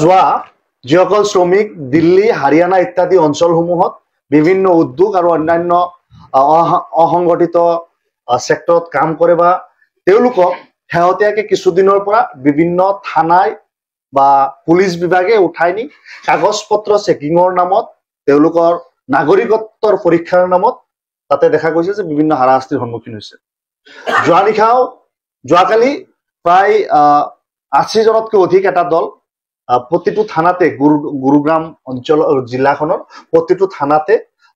যোৱা যিসকল শ্ৰমিক দিল্লী হাৰিয়ানা ইত্যাদি অঞ্চলসমূহত বিভিন্ন উদ্যোগ আৰু অন্যান্য অসংগঠিত সেক্টৰত কাম কৰে বা তেওঁলোকক শেহতীয়াকৈ কিছুদিনৰ পৰা বিভিন্ন থানায় বা পুলিচ বিভাগে উঠাই নি কাগজ পত্ৰ চেকিঙৰ নামত তেওঁলোকৰ নাগৰিকত্বৰ পৰীক্ষাৰ নামত তাতে দেখা গৈছে যে বিভিন্ন হাৰাশাস্তিৰ সন্মুখীন হৈছে। যোৱাকালি প্ৰায় ৮০ জনতকৈ অধিক এটা দল প্ৰতিটো থানাতে গুৰুগ্ৰাম অঞ্চল জিলাখনৰ প্ৰতিটো থানাতে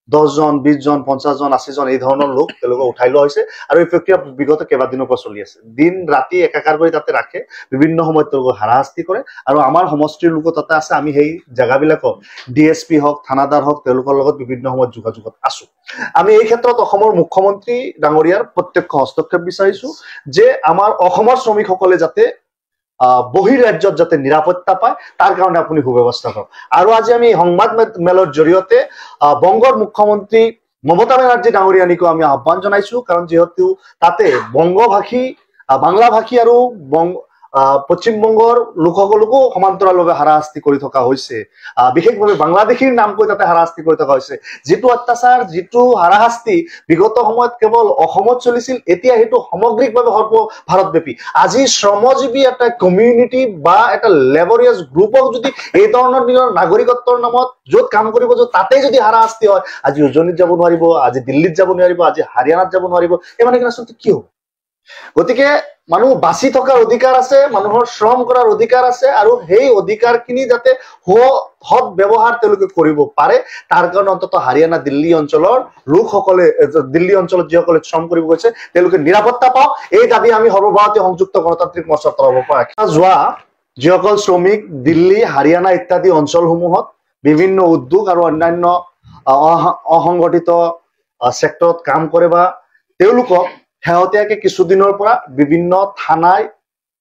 10 জন 20 জন 50 জন 80 জন এই ধৰণৰ লোক তেওঁলোকক উঠাই লোৱা হৈছে আৰু এই প্ৰক্ৰিয়া বিগত কেইবাদিনৰ পৰা চলি আছে। দিন ৰাতি একাকাৰ কৰি তাতে ৰাখে, বিভিন্ন সময়ত তেওঁলোকক হাৰাশাস্তি কৰে আৰু আমাৰ সমষ্টিৰ লোক তাতে আছে। আমি সেই জেগাবিলাকক ডিএছপি হওক থানাদাৰ হওক তেওঁলোকৰ লগত বিভিন্ন সময়ত যোগাযোগত আছো। আমি এই ক্ষেত্ৰত অসমৰ মুখ্যমন্ত্ৰী ডাঙৰীয়াৰ প্ৰত্যক্ষ হস্তক্ষেপ বিচাৰিছো যে আমাৰ অসমৰ শ্ৰমিকসকলে যাতে বহিৰ ৰাজ্যত যাতে নিৰাপত্তা পায় তাৰ কাৰণে আপুনি সুব্যৱস্থা কৰক। আৰু আজি আমি সংবাদ মেলৰ জৰিয়তে বংগৰ মুখ্যমন্ত্ৰী মমতা বেনাৰ্জী ডাঙৰীয়ানীকো আমি আহ্বান জনাইছো, কাৰণ যিহেতু তাতে বংগভাষী বাংলা ভাষী আৰু পশ্চিমবংগৰ লোকসকলকো সমান্তৰালভাৱে হাৰাশাস্তি কৰি থকা হৈছে। বিশেষভাৱে বাংলাদেশীৰ নাম কৈ তাতে হাৰাশাস্তি কৰি থকা হৈছে। যিটো অত্যাচাৰ যিটো হাৰাশাস্তি বিগত সময়ত কেৱল অসমত চলিছিল, এতিয়া সেইটো সামগ্ৰিকভাৱে সৰ্বভাৰতব্যাপী। আজি শ্ৰমজীৱী এটা কমিউনিটি বা এটা লেবৰিয়াছ গ্ৰুপক যদি এই ধৰণৰ নিজৰ নাগৰিকত্বৰ নামত য'ত কাম কৰিব তাতেই যদি হাৰাশাস্তি হয়, আজি উজনিত যাব নোৱাৰিব, আজি দিল্লীত যাব নোৱাৰিব, আজি হাৰিয়ানাত যাব নোৱাৰিব, এই মানে আচলতে কি হ'ব? গতিকে মানুহ বাচি থকাৰ অধিকাৰ আছে, মানুহৰ শ্ৰম কৰাৰ অধিকাৰ আছে আৰু সেই অধিকাৰখিনি যাতে সৎ ব্যৱহাৰ তেওঁলোকে কৰিব পাৰে তাৰ কাৰণে অন্তত হাৰিয়ানা দিল্লী অঞ্চলৰ লোকসকলে দিল্লী অঞ্চলত যিসকলে শ্ৰম কৰিব গৈছে তেওঁলোকে নিৰাপত্তা পাওক, এই দাবী আমি সৰ্বভাৰতীয় সংযুক্ত গণতান্ত্ৰিক মৰ্চাৰ তৰফৰ পৰা ৰাখিছো। যোৱা যিসকল শ্ৰমিক দিল্লী হাৰিয়ানা ইত্যাদি অঞ্চলসমূহত বিভিন্ন উদ্যোগ আৰু অন্যান্য অসংগঠিত সেক্টৰত কাম কৰে বা তেওঁলোকক শেহতীয়াকৈ কিছুদিনৰ পৰা বিভিন্ন থানায়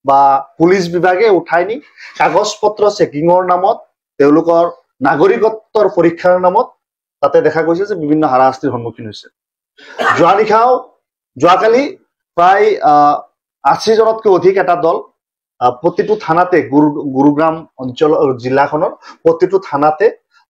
বা পুলিচ বিভাগে উঠাই নি কাগজ পত্ৰ চেকিঙৰ নামত তেওঁলোকৰ নাগৰিকত্বৰ পৰীক্ষাৰ নামত তাতে দেখা গৈছে যে বিভিন্ন হাৰাশাস্তিৰ সন্মুখীন হৈছে। যোৱাকালি প্ৰায় ৮০ জনতকৈ অধিক এটা দল প্ৰতিটো থানাতে গুৰুগ্ৰাম অঞ্চল জিলাখনৰ প্ৰতিটো থানাতে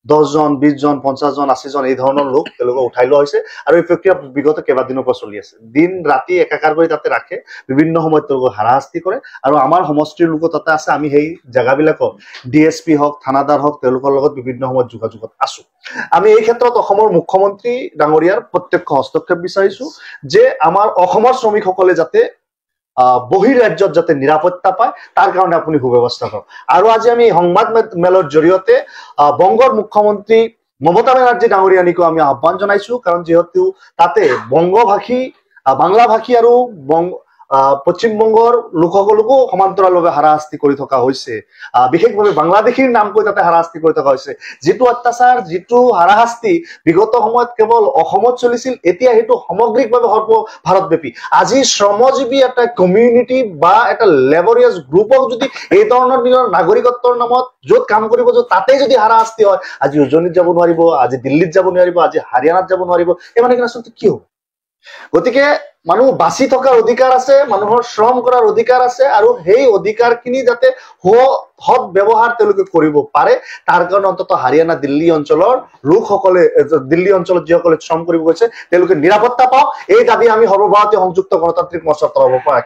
10 জন 20 জন 50 জন 80 জন এই ধৰণৰ লোক তেওঁলোকক উঠাই লোৱা হৈছে আৰু এই প্ৰক্ৰিয়া বিগত কেইবাদিনৰ পৰা চলি আছে। দিন ৰাতি একাকাৰ কৰি তাতে ৰাখে, বিভিন্ন সময়ত তেওঁলোকক হাৰাশাস্তি কৰে আৰু আমাৰ সমষ্টিৰ লোক তাতে আছে। আমি সেই জেগাবিলাকক ডিএছপি হওক থানাদাৰ হওক তেওঁলোকৰ লগত বিভিন্ন সময়ত যোগাযোগত আছো। আমি এই ক্ষেত্ৰত অসমৰ মুখ্যমন্ত্ৰী ডাঙৰীয়াৰ প্ৰত্যক্ষ হস্তক্ষেপ বিচাৰিছো যে আমাৰ অসমৰ শ্ৰমিকসকলে যাতে বহিৰ ৰাজ্যত যাতে নিৰাপত্তা পায় তাৰ কাৰণে আপুনি সুব্যৱস্থা কৰক। আৰু আজি আমি সংবাদ মেলৰ জৰিয়তে বংগৰ মুখ্যমন্ত্ৰী মমতা বেনাৰ্জী ডাঙৰীয়ানীকো আমি আহ্বান জনাইছো, কাৰণ যিহেতু তাতে বংগভাষী বাংলা ভাষী আৰু পশ্চিমবংগৰ লোকসকলকো সমান্তৰালভাৱে হাৰাশাস্তি কৰি থকা হৈছে। বিশেষভাৱে বাংলাদেশীৰ নাম কৈ তাতে হাৰাশাস্তি কৰি থকা হৈছে। যিটো অত্যাচাৰ যিটো হাৰাশাস্তি বিগত সময়ত কেৱল অসমত চলিছিল, এতিয়া সেইটো সামগ্ৰিকভাৱে সৰ্বভাৰতব্যাপী। আজি শ্ৰমজীৱী এটা কমিউনিটি বা এটা লেবৰিয়াছ গ্ৰুপক যদি এই ধৰণৰ নিজৰ নাগৰিকত্বৰ নামত য'ত কাম কৰিব তাতেই যদি হাৰাশাস্তি হয়, আজি উজনিত যাব নোৱাৰিব, আজি দিল্লীত যাব নোৱাৰিব, আজি হাৰিয়ানাত যাব নোৱাৰিব, এই মানে আচলতে কি হ'ব? গতিকে মানুহ বাচি থকাৰ অধিকাৰ আছে, মানুহৰ শ্ৰম কৰাৰ অধিকাৰ আছে আৰু সেই অধিকাৰখিনি যাতে সৎ ব্যৱহাৰ তেওঁলোকে কৰিব পাৰে তাৰ কাৰণে অন্তত হাৰিয়ানা দিল্লী অঞ্চলৰ লোকসকলে দিল্লী অঞ্চলত যিসকলে শ্ৰম কৰিব গৈছে তেওঁলোকে নিৰাপত্তা পাওক, এই দাবী আমি সৰ্বভাৰতীয় সংযুক্ত গণতান্ত্ৰিক মৰ্চাৰ তৰফৰ পৰা ৰাখিছো।